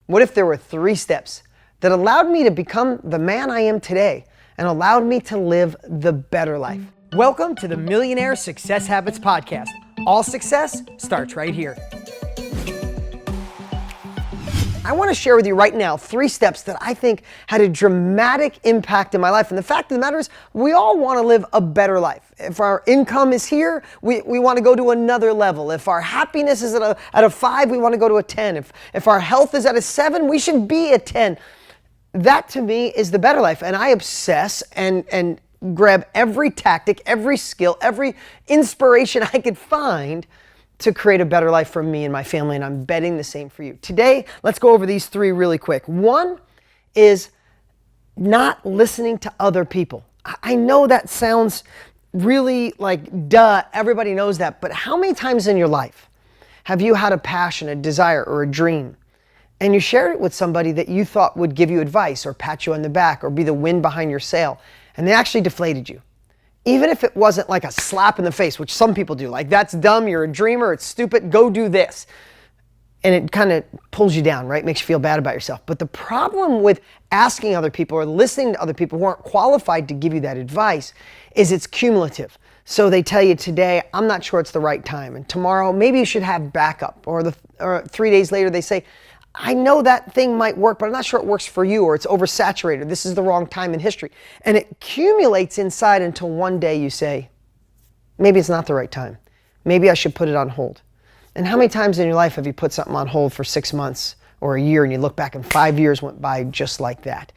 What if there were 3 steps that allowed me to become the man I am today and allowed me to live the better life? Welcome to the Millionaire Success Habits Podcast. All success starts right here. I want to share with you right now 3 steps that I think had a dramatic impact in my life. And the fact of the matter is, we all want to live a better life. If our income is here, we want to go to another level. If our happiness is at a 5, we want to go to a 10. If our health is at a 7, we should be a 10. That to me is the better life. And I obsess and grab every tactic, every skill, every inspiration I could find to create a better life for me and my family, and I'm betting the same for you. Today, let's go over these 3 really quick. 1 is not listening to other people. I know that sounds really like, duh, everybody knows that, but how many times in your life have you had a passion, a desire, or a dream, and you shared it with somebody that you thought would give you advice or pat you on the back or be the wind behind your sail, and they actually deflated you? Even if it wasn't like a slap in the face, which some people do, like, that's dumb, you're a dreamer, it's stupid, go do this. And it kind of pulls you down, right? Makes you feel bad about yourself. But the problem with asking other people or listening to other people who aren't qualified to give you that advice is it's cumulative. So they tell you today, I'm not sure it's the right time. And tomorrow, maybe you should have backup. Or 3 days later, they say, I know that thing might work, but I'm not sure it works for you, or it's oversaturated. This is the wrong time in history. And it accumulates inside until one day you say, maybe it's not the right time. Maybe I should put it on hold. And how many times in your life have you put something on hold for 6 months or a year and you look back and 5 years went by just like that?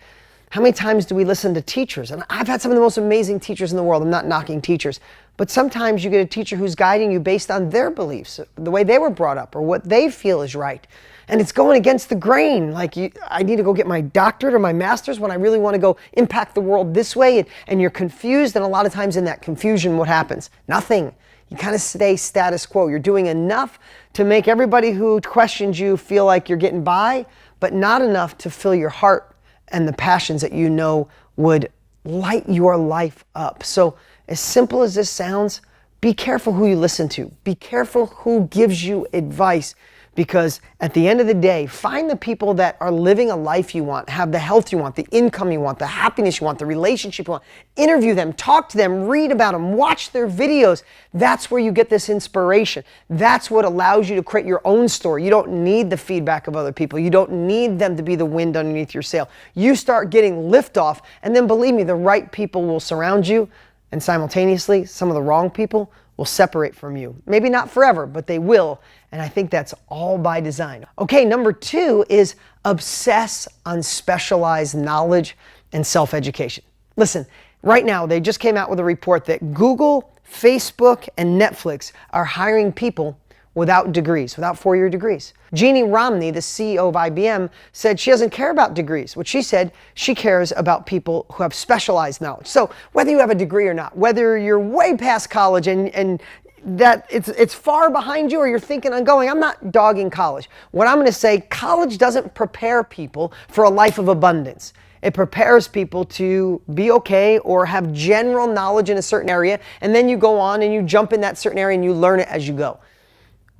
How many times do we listen to teachers? And I've had some of the most amazing teachers in the world. I'm not knocking teachers. But sometimes you get a teacher who's guiding you based on their beliefs, the way they were brought up or what they feel is right. And it's going against the grain. Like, I need to go get my doctorate or my master's when I really want to go impact the world this way. And you're confused. And a lot of times in that confusion, what happens? Nothing. You kind of stay status quo. You're doing enough to make everybody who questions you feel like you're getting by, but not enough to fill your heart and the passions that you know would light your life up. So as simple as this sounds, be careful who you listen to. Be careful who gives you advice. Because at the end of the day, find the people that are living a life you want, have the health you want, the income you want, the happiness you want, the relationship you want. Interview them, talk to them, read about them, watch their videos. That's where you get this inspiration. That's what allows you to create your own story. You don't need the feedback of other people. You don't need them to be the wind underneath your sail. You start getting liftoff, and then believe me, the right people will surround you, and simultaneously, some of the wrong people will separate from you. Maybe not forever, but they will. And I think that's all by design. Okay, number 2 is obsess on specialized knowledge and self-education. Listen, right now, they just came out with a report that Google, Facebook, and Netflix are hiring people without degrees, without 4-year degrees. Jeannie Romney, the CEO of IBM, said she doesn't care about degrees. What she said, she cares about people who have specialized knowledge. So whether you have a degree or not, whether you're way past college and that it's far behind you or you're thinking on going, I'm not dogging college. What I'm going to say, college doesn't prepare people for a life of abundance. It prepares people to be okay or have general knowledge in a certain area, and then you go on and you jump in that certain area and you learn it as you go.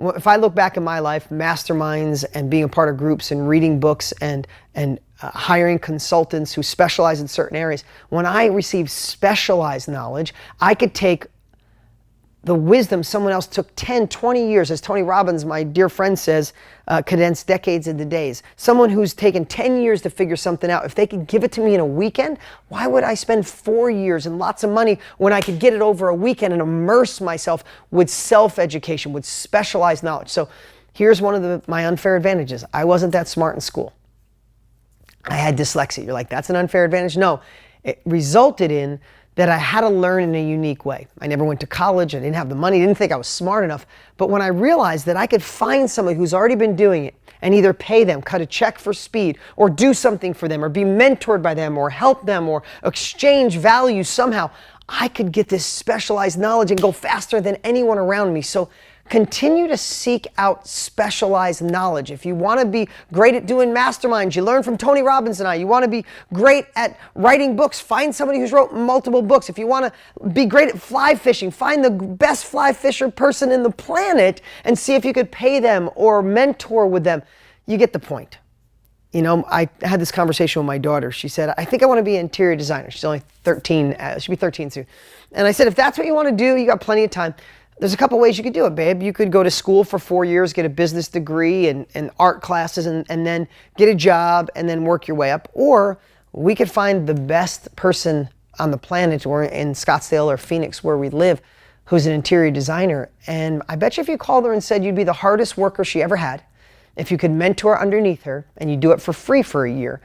If I look back in my life, masterminds and being a part of groups and reading books and hiring consultants who specialize in certain areas, when I received specialized knowledge, I could take the wisdom someone else took 10, 20 years, as Tony Robbins, my dear friend, says, condense decades into days. Someone who's taken 10 years to figure something out, if they could give it to me in a weekend, why would I spend 4 years and lots of money when I could get it over a weekend and immerse myself with self-education, with specialized knowledge? So here's one of my unfair advantages. I wasn't that smart in school. I had dyslexia. You're like, that's an unfair advantage? No, it resulted in that I had to learn in a unique way. I never went to college, I didn't have the money, didn't think I was smart enough. But when I realized that I could find somebody who's already been doing it and either pay them, cut a check for speed, or do something for them, or be mentored by them, or help them, or exchange value somehow, I could get this specialized knowledge and go faster than anyone around me. So continue to seek out specialized knowledge. If you want to be great at doing masterminds, you learn from Tony Robbins and I. You want to be great at writing books, find somebody who's wrote multiple books. If you want to be great at fly fishing, find the best fly fisher person in the planet and see if you could pay them or mentor with them. You get the point. I had this conversation with my daughter. She said, I think I want to be an interior designer. She's only 13. She'll be 13 soon. And I said, if that's what you want to do, you got plenty of time. There's a couple ways you could do it, babe. You could go to school for 4 years, get a business degree and art classes, and then get a job and then work your way up. Or we could find the best person on the planet, or in Scottsdale or Phoenix where we live, who's an interior designer. And I bet you if you called her and said you'd be the hardest worker she ever had, if you could mentor underneath her and you do it for free for a year,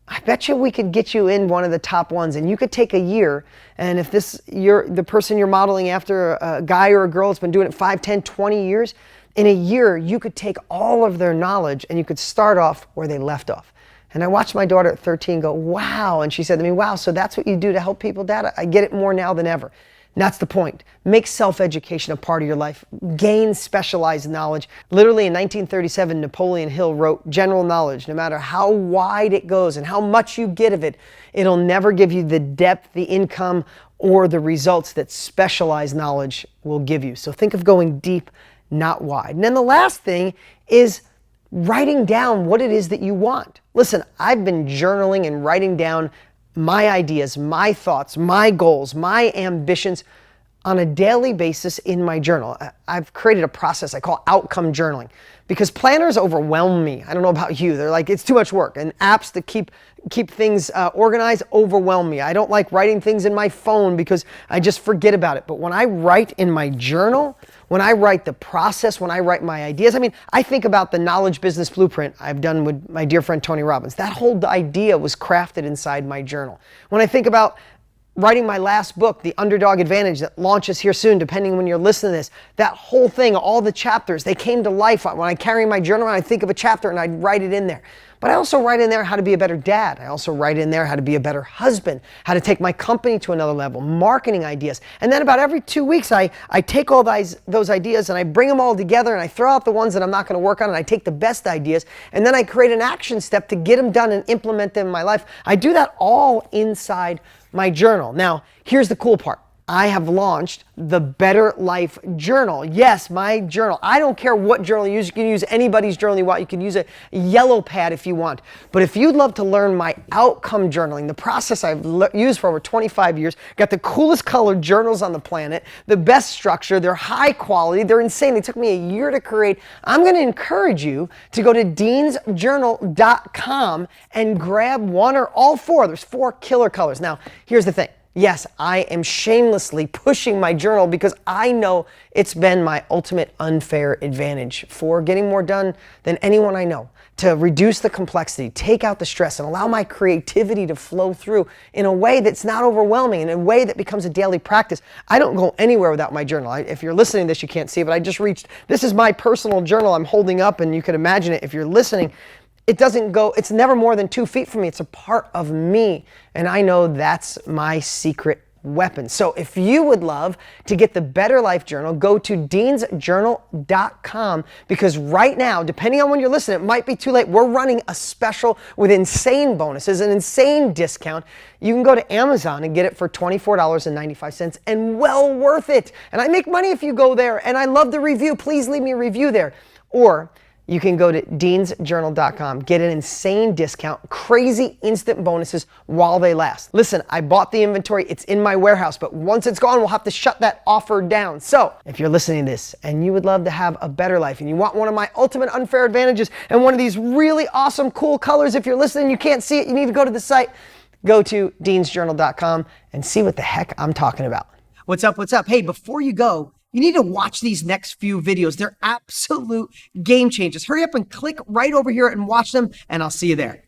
I bet you we could get you in one of the top ones, and you could take a year. And if the person you're modeling after, a guy or a girl that's been doing it 5, 10, 20 years, in a year, you could take all of their knowledge and you could start off where they left off. And I watched my daughter at 13 go, wow. And she said to me, wow, so that's what you do to help people, Dad? I get it more now than ever. And that's the point. Make self-education a part of your life. Gain specialized knowledge. Literally in 1937, Napoleon Hill wrote, general knowledge, no matter how wide it goes and how much you get of it, it'll never give you the depth, the income, or the results that specialized knowledge will give you. So think of going deep, not wide. And then the last thing is writing down what it is that you want. Listen, I've been journaling and writing down my ideas, my thoughts, my goals, my ambitions on a daily basis in my journal. I've created a process I call outcome journaling, because planners overwhelm me. I don't know about you. They're like, it's too much work. And apps that keep things organized overwhelm me. I don't like writing things in my phone because I just forget about it. But when I write in my journal, when I write the process, when I write my ideas, I think about the knowledge business blueprint I've done with my dear friend Tony Robbins. That whole idea was crafted inside my journal. When I think about writing my last book, The Underdog Advantage, that launches here soon, depending when you're listening to this, that whole thing, all the chapters, they came to life when I carry my journal and I think of a chapter and I'd write it in there. But I also write in there how to be a better dad. I also write in there how to be a better husband, how to take my company to another level, marketing ideas. And then about every 2 weeks, I take all those ideas and I bring them all together and I throw out the ones that I'm not going to work on, and I take the best ideas and then I create an action step to get them done and implement them in my life. I do that all inside my journal. Now, here's the cool part. I have launched the Better Life Journal. Yes, my journal. I don't care what journal you use. You can use anybody's journal you want. You can use a yellow pad if you want. But if you'd love to learn my outcome journaling, the process I've used for over 25 years, got the coolest colored journals on the planet, the best structure, they're high quality, they're insane. They took me a year to create. I'm going to encourage you to go to deansjournal.com and grab one or all four. There's 4 killer colors. Now, here's the thing. Yes, I am shamelessly pushing my journal because I know it's been my ultimate unfair advantage for getting more done than anyone I know, to reduce the complexity, take out the stress, and allow my creativity to flow through in a way that's not overwhelming, in a way that becomes a daily practice. I don't go anywhere without my journal. If you're listening to this, you can't see it, but I just reached, this is my personal journal I'm holding up, and you can imagine it if you're listening. It doesn't go, it's never more than 2 feet from me. It's a part of me. And I know that's my secret weapon. So if you would love to get the Better Life Journal, go to deansjournal.com, because right now, depending on when you're listening, it might be too late. We're running a special with insane bonuses, an insane discount. You can go to Amazon and get it for $24.95 and well worth it. And I make money if you go there, and I love the review. Please leave me a review there. Or you can go to deansjournal.com, get an insane discount, crazy instant bonuses while they last. Listen, I bought the inventory, it's in my warehouse, but once it's gone, we'll have to shut that offer down. So if you're listening to this and you would love to have a better life and you want one of my ultimate unfair advantages and one of these really awesome, cool colors, if you're listening, you can't see it, you need to go to the site, go to deansjournal.com and see what the heck I'm talking about. What's up? What's up? Hey, before you go, you need to watch these next few videos. They're absolute game changers. Hurry up and click right over here and watch them, and I'll see you there.